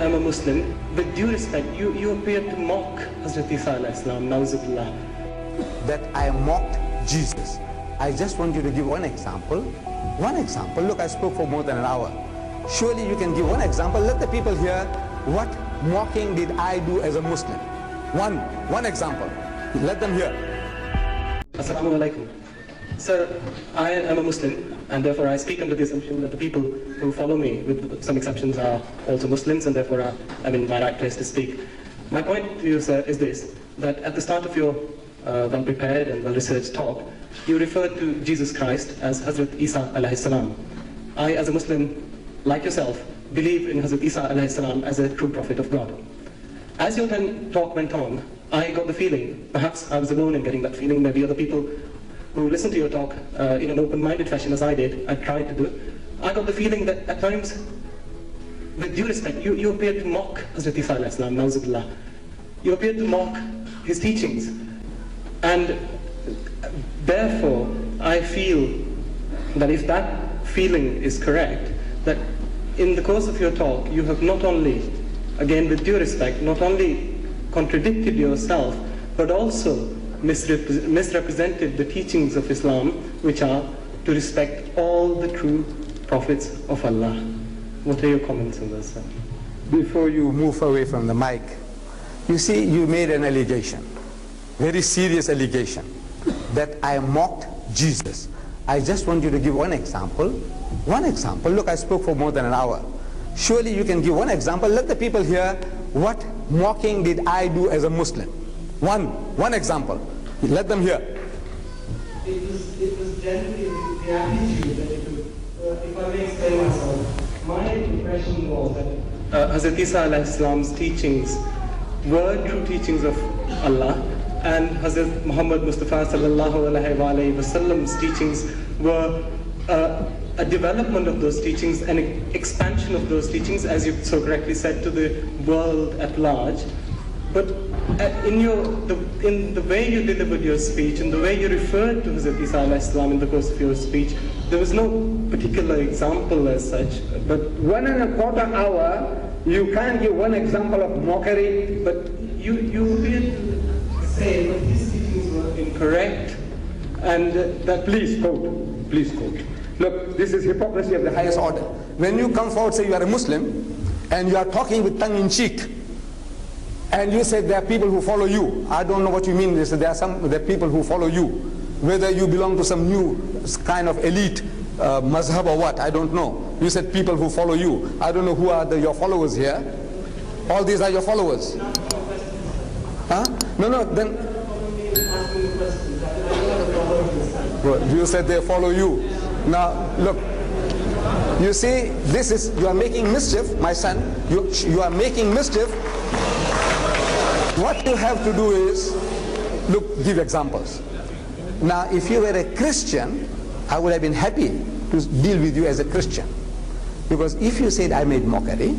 am a Muslim. With due respect, you appear to mock Hazrat Isa alayhi salam, nauzubillah. That I mocked Jesus. I just want you to give one example. One example. Look, I spoke for more than an hour. Surely you can give one example. Let the people hear what mocking did I do as a Muslim. One example. Let them hear. Assalamu alaikum. Sir, I am a Muslim, and therefore I speak under the assumption that the people who follow me, with some exceptions, are also Muslims, and therefore I'm in my right place to speak. My point to you, sir, is this, that at the start of your well-prepared and well-researched talk, you referred to Jesus Christ as Hazrat Isa alayhi salam. I, as a Muslim, like yourself, believe in Hazrat Isa alayhi salam as a true prophet of God. As your talk went on, I got the feeling, perhaps I was alone in getting that feeling, maybe other people who listened to your talk in an open-minded fashion as I did, I tried to do, I got the feeling that at times, with due respect, you appear to mock Hazrat Isa alayhi salam, nauzubillah. You appear to mock his teachings. And therefore, I feel that if that feeling is correct, that in the course of your talk, you have not only, again with due respect, not only contradicted yourself, but also misrepresented the teachings of Islam, which are to respect all the true prophets of Allah. What are your comments on this, sir? Before you move away from the mic, you see, you made an allegation, very serious allegation, that I mocked Jesus. I just want you to give one example. One example. Look, I spoke for more than an hour. Surely you can give one example. Let the people hear what mocking did I do as a Muslim. One example. Let them hear. It was generally the attitude that you took. If I may explain myself, my impression was that Hazrat Isa alayhi salam's teachings were true teachings of Allah, and Hazrat Muhammad Mustafa sallallahu alaihi wasallam's teachings were a development of those teachings, an expansion of those teachings, as you so correctly said, to the world at large. But in the way you delivered your speech, in the way you referred to Hazrat Isa alayhi salam in the course of your speech, there was no particular example as such. But 1.25 hours, you can't give one example of mockery. But you appeared to say that his teachings were incorrect, and that... Please quote. Look, this is hypocrisy of the highest order. When you come forward, say you are a Muslim, and you are talking with tongue in cheek, and you said there are people who follow you. I don't know what you mean. There are people who follow you. Whether you belong to some new kind of elite mazhab or what, I don't know. You said people who follow you. I don't know who are your followers here. All these are your followers. Huh? No, then... Well, you said they follow you. Now, look. You see, you are making mischief, my son. You are making mischief. What you have to do is, look, give examples. Now, if you were a Christian, I would have been happy to deal with you as a Christian. Because if you said I made mockery,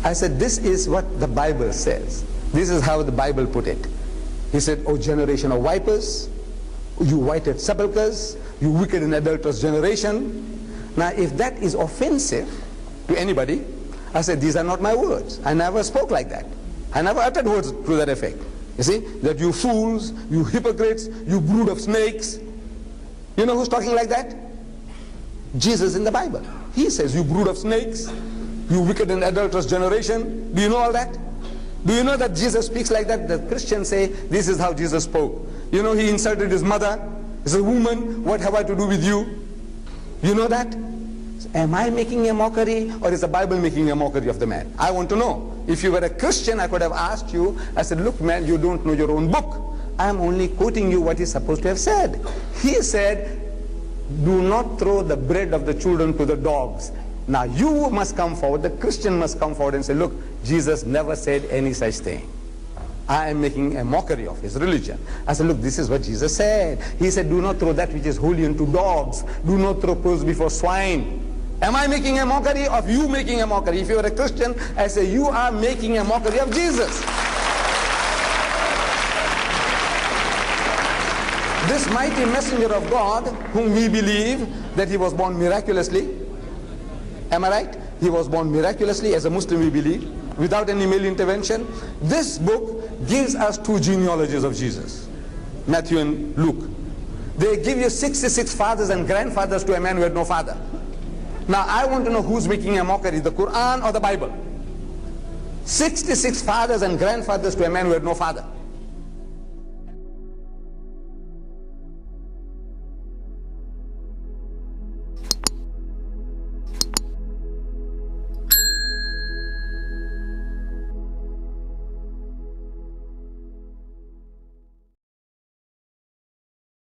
I said this is what the Bible says. This is how the Bible put it. He said, "O generation of vipers, you whited sepulchres, you wicked and adulterous generation." Now, if that is offensive to anybody, I said, these are not my words. I never spoke like that. I never uttered words to that effect. You see, that you fools, you hypocrites, you brood of snakes. You know who's talking like that? Jesus in the Bible. He says, you brood of snakes, you wicked and adulterous generation. Do you know all that? Do you know that Jesus speaks like that? The Christians say, this is how Jesus spoke. You know, he insulted his mother. He said, woman, what have I to do with you? You know that? Am I making a mockery, or is the Bible making a mockery of the man? I want to know. If you were a Christian, I could have asked you. I said, look man, you don't know your own book. I am only quoting you what he's supposed to have said. He said, do not throw the bread of the children to the dogs. Now you must come forward, the Christian must come forward and say, look, Jesus never said any such thing. I am making a mockery of his religion. I said, look, this is what Jesus said. He said, do not throw that which is holy unto dogs. Do not throw pearls before swine. Am I making a mockery of you making a mockery? If you are a Christian, I say, you are making a mockery of Jesus. This mighty messenger of God, whom we believe that he was born miraculously. Am I right? He was born miraculously. As a Muslim we believe. without any male intervention. This book gives us two genealogies of Jesus, Matthew and Luke. They give you 66 fathers and grandfathers to a man who had no father. Now I want to know who's making a mockery, the Quran or the Bible? 66 fathers and grandfathers to a man who had no father.